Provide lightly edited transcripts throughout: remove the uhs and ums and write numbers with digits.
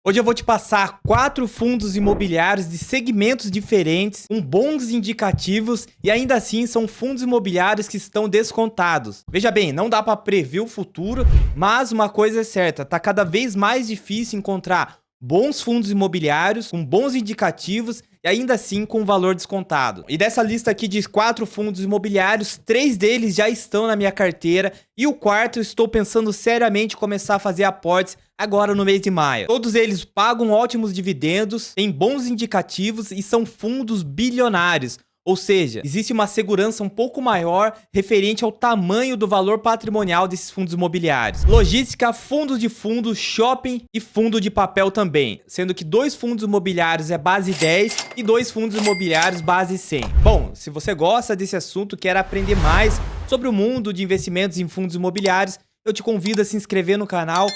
Hoje eu vou te passar 4 fundos imobiliários de segmentos diferentes, com bons indicativos e ainda assim são fundos imobiliários que estão descontados. Veja bem, não dá para prever o futuro, mas uma coisa é certa, tá cada vez mais difícil encontrar bons fundos imobiliários com bons indicativos e ainda assim com valor descontado. E dessa lista aqui de 4 fundos imobiliários, 3 deles já estão na minha carteira e o quarto eu estou pensando seriamente em começar a fazer aportes agora no mês de maio. Todos eles pagam ótimos dividendos, têm bons indicativos e são fundos bilionários. Ou seja, existe uma segurança um pouco maior referente ao tamanho do valor patrimonial desses fundos imobiliários. Logística, fundos de fundo, shopping e fundo de papel também. Sendo que 2 fundos imobiliários é base 10 e 2 fundos imobiliários base 100. Bom, se você gosta desse assunto, quer aprender mais sobre o mundo de investimentos em fundos imobiliários, eu te convido a se inscrever no canal,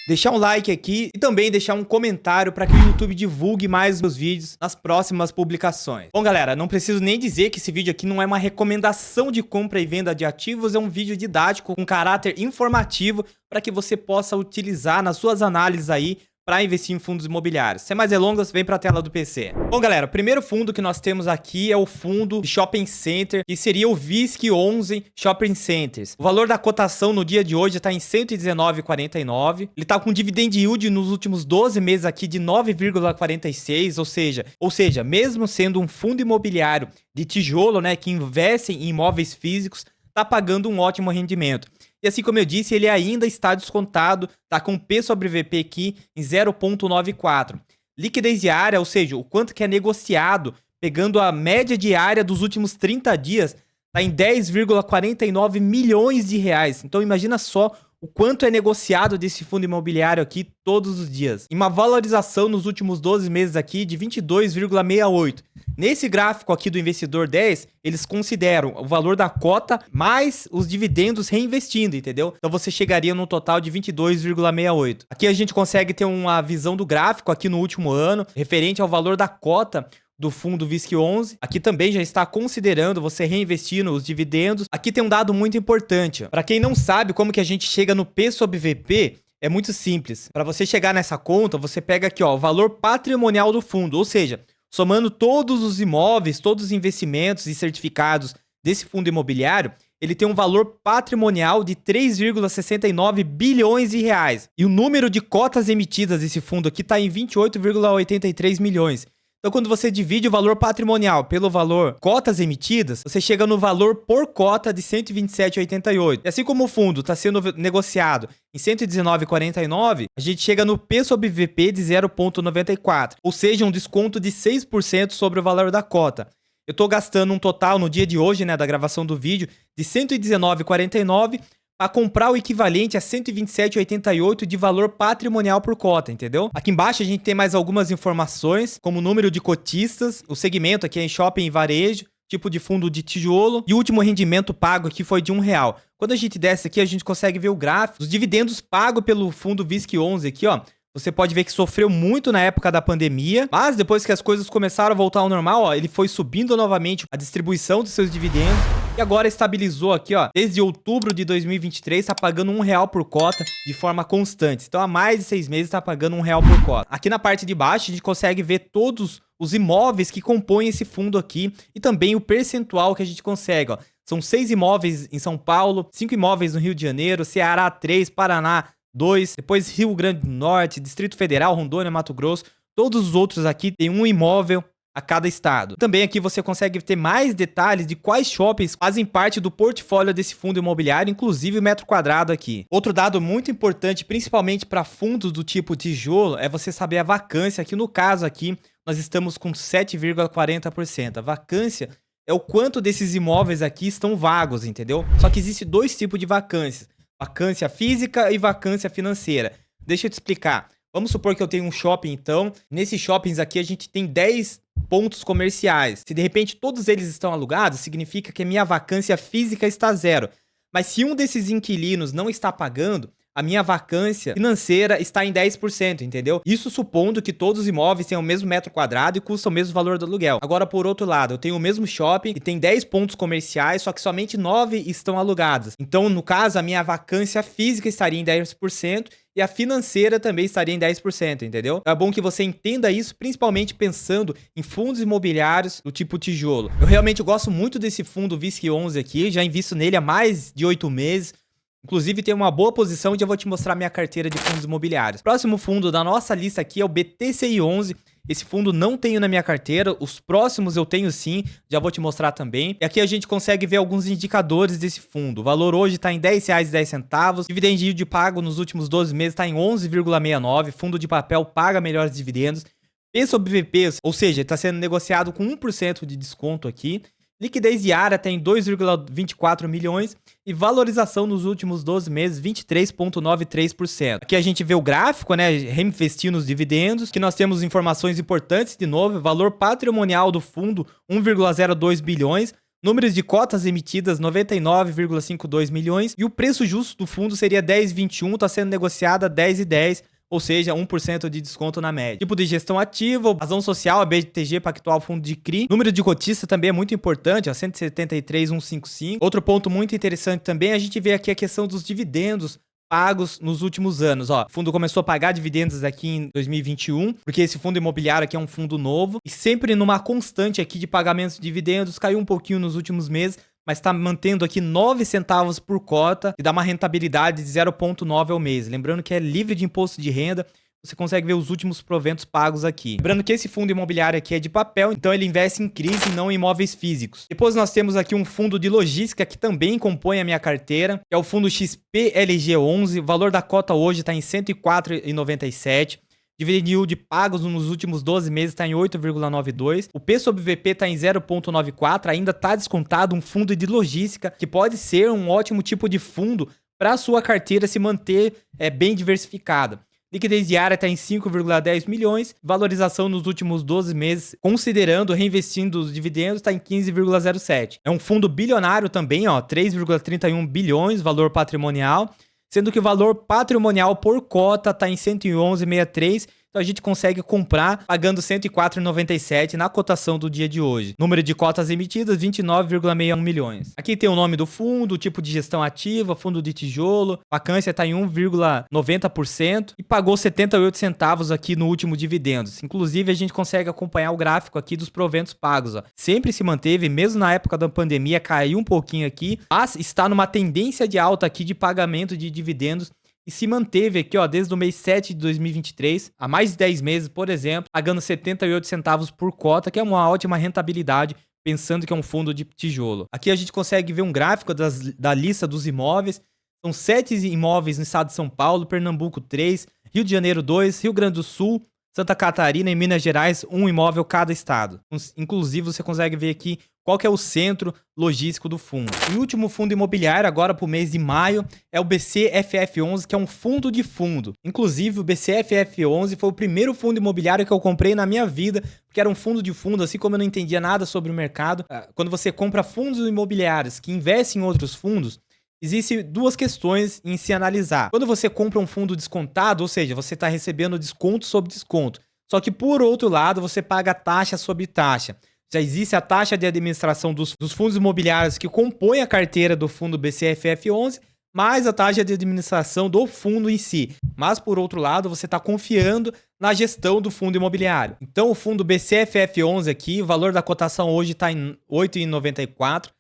deixar um like aqui e também deixar um comentário para que o YouTube divulgue mais os meus vídeos nas próximas publicações. Bom, galera, não preciso nem dizer que esse vídeo aqui não é uma recomendação de compra e venda de ativos, é um vídeo didático com caráter informativo para que você possa utilizar nas suas análises aí para investir em fundos imobiliários. Sem mais delongas, vem para a tela do PC. Bom, galera, o primeiro fundo que nós temos aqui é o fundo de Shopping Center, que seria o VISC11 Shopping Centers. O valor da cotação no dia de hoje está em R$ 119,49. Ele está com dividend yield nos últimos 12 meses aqui de 9,46, ou seja, mesmo sendo um fundo imobiliário de tijolo, né, que investe em imóveis físicos, está pagando um ótimo rendimento. E assim como eu disse, ele ainda está descontado, tá com P sobre VP aqui em 0,94. Liquidez diária, ou seja, o quanto que é negociado, pegando a média diária dos últimos 30 dias, tá em 10,49 milhões de reais. Então imagina só o quanto é negociado desse fundo imobiliário aqui todos os dias. E uma valorização nos últimos 12 meses aqui de 22,68. Nesse gráfico aqui do investidor 10, eles consideram o valor da cota mais os dividendos reinvestindo, entendeu? Então você chegaria no total de 22,68. Aqui a gente consegue ter uma visão do gráfico aqui no último ano, referente ao valor da cota do fundo VISC11. Aqui também já está considerando você reinvestindo os dividendos. Aqui tem um dado muito importante. Para quem não sabe como que a gente chega no P sobre VP, é muito simples. Para você chegar nessa conta, você pega aqui, ó, o valor patrimonial do fundo, ou seja, somando todos os imóveis, todos os investimentos e certificados desse fundo imobiliário, ele tem um valor patrimonial de 3,69 bilhões de reais. E o número de cotas emitidas desse fundo aqui está em 28,83 milhões. Então, quando você divide o valor patrimonial pelo valor cotas emitidas, você chega no valor por cota de 127,88. E assim como o fundo está sendo negociado em 119,49, a gente chega no P sobre VP de 0,94, ou seja, um desconto de 6% sobre o valor da cota. Eu estou gastando um total no dia de hoje, né, da gravação do vídeo, de 119,49 para comprar o equivalente a 127,88 de valor patrimonial por cota, entendeu? Aqui embaixo a gente tem mais algumas informações, como o número de cotistas, o segmento aqui é em shopping e varejo, tipo de fundo de tijolo, e o último rendimento pago aqui foi de R$1. Quando a gente desce aqui, a gente consegue ver o gráfico, os dividendos pagos pelo fundo VISC11 aqui, ó. Você pode ver que sofreu muito na época da pandemia, mas depois que as coisas começaram a voltar ao normal, ó, ele foi subindo novamente a distribuição dos seus dividendos e agora estabilizou aqui, ó, desde outubro de 2023, tá pagando R$1 por cota de forma constante. Então, há mais de 6 meses tá pagando R$1 por cota. Aqui na parte de baixo, a gente consegue ver todos os imóveis que compõem esse fundo aqui e também o percentual que a gente consegue, ó. São 6 imóveis em São Paulo, 5 imóveis no Rio de Janeiro, Ceará 3, Paraná 2, depois Rio Grande do Norte, Distrito Federal, Rondônia, Mato Grosso. Todos os outros aqui tem um imóvel a cada estado. Também aqui você consegue ter mais detalhes de quais shoppings fazem parte do portfólio desse fundo imobiliário, inclusive o metro quadrado aqui. Outro dado muito importante, principalmente para fundos do tipo tijolo, é você saber a vacância. Aqui no caso aqui, nós estamos com 7,40%. A vacância é o quanto desses imóveis aqui estão vagos, entendeu? Só que existe 2 tipos de vacâncias. Vacância física e vacância financeira. Deixa eu te explicar. Vamos supor que eu tenho um shopping, então. Nesses shoppings aqui, a gente tem 10 pontos comerciais. Se de repente todos eles estão alugados, significa que a minha vacância física está 0. Mas se um desses inquilinos não está pagando, a minha vacância financeira está em 10%, entendeu? Isso supondo que todos os imóveis tenham o mesmo metro quadrado e custam o mesmo valor do aluguel. Agora, por outro lado, eu tenho o mesmo shopping e tem 10 pontos comerciais, só que somente 9 estão alugados. Então, no caso, a minha vacância física estaria em 10% e a financeira também estaria em 10%, entendeu? É bom que você entenda isso, principalmente pensando em fundos imobiliários do tipo tijolo. Eu realmente gosto muito desse fundo VISC11 aqui, já invisto nele há mais de 8 meses. Inclusive tem uma boa posição e já vou te mostrar minha carteira de fundos imobiliários. Próximo fundo da nossa lista aqui é o BTCI11. Esse fundo não tenho na minha carteira, os próximos eu tenho sim, já vou te mostrar também. E aqui a gente consegue ver alguns indicadores desse fundo. O valor hoje está em R$10,10, dividend yield pago nos últimos 12 meses está em 11,69, fundo de papel paga melhores dividendos. P sobre VP, ou seja, está sendo negociado com 1% de desconto aqui. Liquidez diária tem 2,24 milhões e valorização nos últimos 12 meses 23,93%. Aqui a gente vê o gráfico, né, reinvestindo os dividendos, que nós temos informações importantes de novo, valor patrimonial do fundo 1,02 bilhões, números de cotas emitidas 99,52 milhões e o preço justo do fundo seria 10,21, está sendo negociado a 10,10. Ou seja, 1% de desconto na média. Tipo de gestão ativa, razão social, a BTG Pactual Fundo de CRI. Número de cotista também é muito importante, ó, 173,155. Outro ponto muito interessante também, a gente vê aqui a questão dos dividendos pagos nos últimos anos, ó. O fundo começou a pagar dividendos aqui em 2021, porque esse fundo imobiliário aqui é um fundo novo, e sempre numa constante aqui de pagamentos de dividendos, caiu um pouquinho nos últimos meses, mas está mantendo aqui 9 centavos por cota e dá uma rentabilidade de 0,9 ao mês. Lembrando que é livre de imposto de renda, você consegue ver os últimos proventos pagos aqui. Lembrando que esse fundo imobiliário aqui é de papel, então ele investe em CRIs e não em imóveis físicos. Depois nós temos aqui um fundo de logística que também compõe a minha carteira, que é o fundo XPLG11, o valor da cota hoje está em R$ 104,97. Dividend yield pagos nos últimos 12 meses está em 8,92. O P sobre VP está em 0,94. Ainda está descontado um fundo de logística, que pode ser um ótimo tipo de fundo para a sua carteira se manter bem diversificada. Liquidez diária está em 5,10 milhões. Valorização nos últimos 12 meses, considerando reinvestindo os dividendos, está em 15,07. É um fundo bilionário também, ó, 3,31 bilhões, valor patrimonial. Sendo que o valor patrimonial por cota está em 111,63, então a gente consegue comprar pagando R$ 104,97 na cotação do dia de hoje. Número de cotas emitidas, 29,61 milhões. Aqui tem o nome do fundo, o tipo de gestão ativa, fundo de tijolo, vacância está em 1,90% e pagou 78 centavos aqui no último dividendos. Inclusive, a gente consegue acompanhar o gráfico aqui dos proventos pagos, ó. Sempre se manteve, mesmo na época da pandemia, caiu um pouquinho aqui, mas está numa tendência de alta aqui de pagamento de dividendos e se manteve aqui, ó, desde o mês 7 de 2023, há mais de 10 meses, por exemplo, pagando 78 centavos por cota, que é uma ótima rentabilidade, pensando que é um fundo de tijolo. Aqui a gente consegue ver um gráfico da lista dos imóveis. São 7 imóveis no estado de São Paulo, Pernambuco 3, Rio de Janeiro 2, Rio Grande do Sul, Santa Catarina e Minas Gerais, um imóvel cada estado. Inclusive, você consegue ver aqui qual que é o centro logístico do fundo. E o último fundo imobiliário, agora para o mês de maio, é o BCFF11, que é um fundo de fundo. Inclusive, o BCFF11 foi o primeiro fundo imobiliário que eu comprei na minha vida, porque era um fundo de fundo, assim como eu não entendia nada sobre o mercado. Quando você compra fundos imobiliários que investem em outros fundos, existem duas questões em se analisar. Quando você compra um fundo descontado, ou seja, você está recebendo desconto sobre desconto. Só que, por outro lado, você paga taxa sobre taxa. Já existe a taxa de administração dos fundos imobiliários que compõem a carteira do fundo BCFF11, mais a taxa de administração do fundo em si. Mas, por outro lado, você está confiando na gestão do fundo imobiliário. Então, o fundo BCFF11 aqui, o valor da cotação hoje está em R$ 8,94.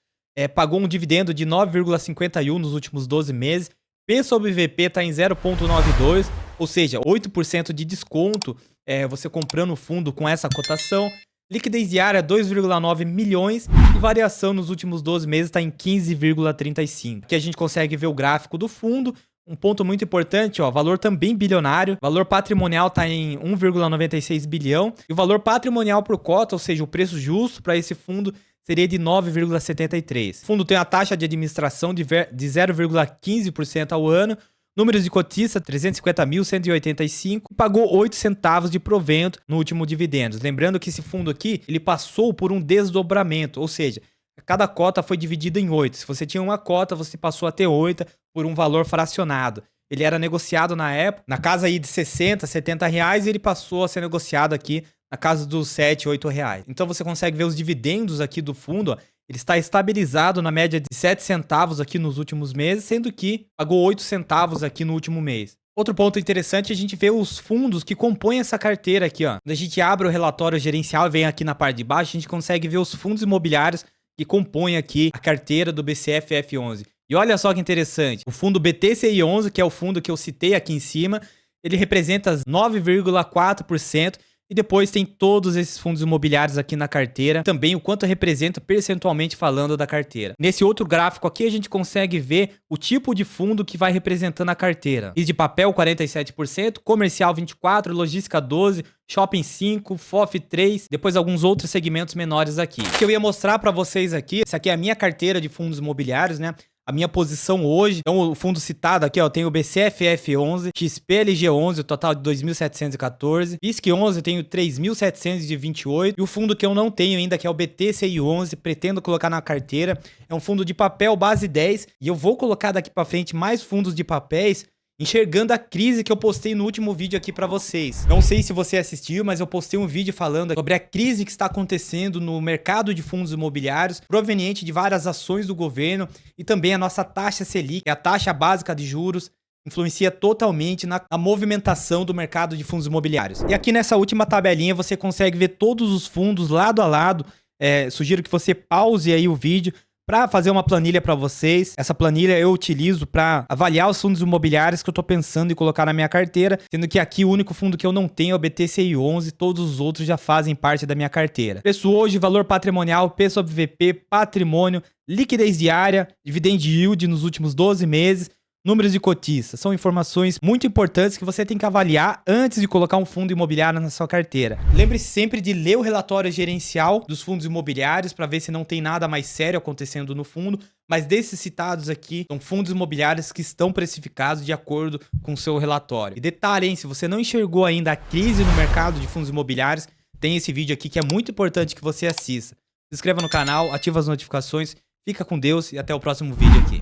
Pagou um dividendo de 9,51 nos últimos 12 meses. P sobre VP está em 0,92, ou seja, 8% de desconto você comprando o fundo com essa cotação. Liquidez diária 2,9 milhões e variação nos últimos 12 meses está em 15,35. Aqui a gente consegue ver o gráfico do fundo. Um ponto muito importante, ó, valor também bilionário. Valor patrimonial está em 1,96 bilhão. E o valor patrimonial por cota, ou seja, o preço justo para esse fundo, seria de 9,73. O fundo tem a taxa de administração de 0,15% ao ano. Números de cotista, 350.185, pagou 8 centavos de provento no último dividendos. Lembrando que esse fundo aqui, ele passou por um desdobramento, ou seja, cada cota foi dividida em 8. Se você tinha uma cota, você passou a ter 8 por um valor fracionado. Ele era negociado na época, na casa aí de 60, 70 reais, e ele passou a ser negociado aqui na casa dos 7, 8 reais. Então você consegue ver os dividendos aqui do fundo, ó. Ele está estabilizado na média de 7 centavos aqui nos últimos meses, sendo que pagou 8 centavos aqui no último mês. Outro ponto interessante é a gente ver os fundos que compõem essa carteira aqui, ó. Quando a gente abre o relatório gerencial e vem aqui na parte de baixo, a gente consegue ver os fundos imobiliários que compõem aqui a carteira do BCFF11. E olha só que interessante, o fundo BTCI11, que é o fundo que eu citei aqui em cima, ele representa 9,4%. E depois tem todos esses fundos imobiliários aqui na carteira, também o quanto representa percentualmente falando da carteira. Nesse outro gráfico aqui a gente consegue ver o tipo de fundo que vai representando a carteira. E de papel 47%, comercial 24%, logística 12%, shopping 5%, FOF 3%, depois alguns outros segmentos menores aqui. O que eu ia mostrar para vocês aqui, essa aqui é a minha carteira de fundos imobiliários, né? A minha posição hoje, então o fundo citado aqui, ó, tem o BCFF11, XPLG11, o total de 2.714, BISC11 eu tenho 3.728 e o fundo que eu não tenho ainda, que é o BTCI11, pretendo colocar na carteira, é um fundo de papel base 10 e eu vou colocar daqui para frente mais fundos de papéis enxergando a crise que eu postei no último vídeo aqui pra vocês. Não sei se você assistiu, mas eu postei um vídeo falando sobre a crise que está acontecendo no mercado de fundos imobiliários, proveniente de várias ações do governo e também a nossa taxa Selic, a taxa básica de juros, influencia totalmente na movimentação do mercado de fundos imobiliários. E aqui nessa última tabelinha você consegue ver todos os fundos lado a lado. Sugiro que você pause aí o vídeo para fazer uma planilha para vocês. Essa planilha eu utilizo para avaliar os fundos imobiliários que eu estou pensando em colocar na minha carteira, sendo que aqui o único fundo que eu não tenho é o BTCI11, todos os outros já fazem parte da minha carteira. Preço hoje, valor patrimonial, P sobre VP, patrimônio, liquidez diária, dividend yield nos últimos 12 meses, números de cotista. São informações muito importantes que você tem que avaliar antes de colocar um fundo imobiliário na sua carteira. Lembre-se sempre de ler o relatório gerencial dos fundos imobiliários para ver se não tem nada mais sério acontecendo no fundo, mas desses citados aqui são fundos imobiliários que estão precificados de acordo com o seu relatório. E detalhe, hein, se você não enxergou ainda a crise no mercado de fundos imobiliários, tem esse vídeo aqui que é muito importante que você assista. Se inscreva no canal, ative as notificações, fica com Deus e até o próximo vídeo aqui.